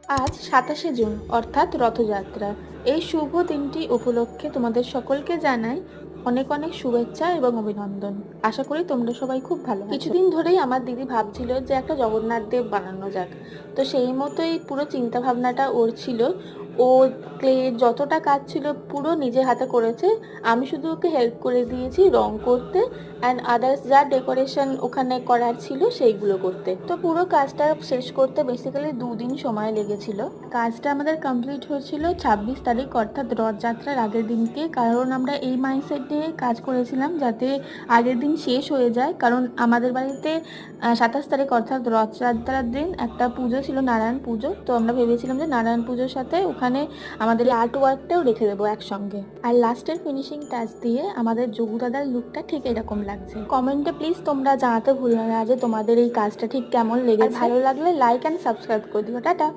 আজ 27শে জুন অর্থাৎ রথযাত্রা। এই শুভ দিনটি উপলক্ষে তোমাদের সকলকে জানাই অনেক অনেক শুভেচ্ছা এবং অভিনন্দন। আশা করি তোমরা সবাই খুব ভালো আছো। কিছুদিন ধরেই আমার দিদি ভাবছিল যে একটা জগন্নাথ দেব বানানো যাক, তো সেই মতোই পুরো চিন্তা ভাবনাটা ওর ছিল। ও ক্লে যতটা কাজ ছিল পুরো নিজে হাতে করেছে। আমি শুধু ওকে হেল্প করে দিয়েছি রং করতে অ্যান্ড আদার্স যা ডেকোরেশন ওখানে করার ছিল সেইগুলো করতে। তো পুরো কাজটা শেষ করতে বেসিক্যালি 2 দিন সময় লেগেছিল। কাজটা আমাদের কমপ্লিট হয়েছিল 26 তারিখ অর্থাৎ রথযাত্রার আগের দিনকে, কারণ আমরা এই মাইন্ডসেট নিয়ে কাজ করেছিলাম যাতে আগের দিন শেষ হয়ে যায়। কারণ আমাদের বাড়িতে 27 তারিখ অর্থাৎ রথযাত্রার দিন একটা পুজো ছিল, নারায়ণ পুজো। তো আমরা ভেবেছিলাম যে নারায়ণ পুজোর সাথে ওখানে আমাদের আর্ট ওয়ার্কটাও রেখে দেবো একসঙ্গে। আর লাস্টের ফিনিশিং টাচ দিয়ে আমাদের যোগু দাদার লুকটা ঠিক এরকম লাগছে। কমেন্টে প্লিজ তোমরা জানাতে ভুলো না যে তোমাদের এই কাজটা ঠিক কেমন লেগেছে। ভালো লাগলে লাইক অ্যান্ড সাবস্ক্রাইব করে দিও। টাটা।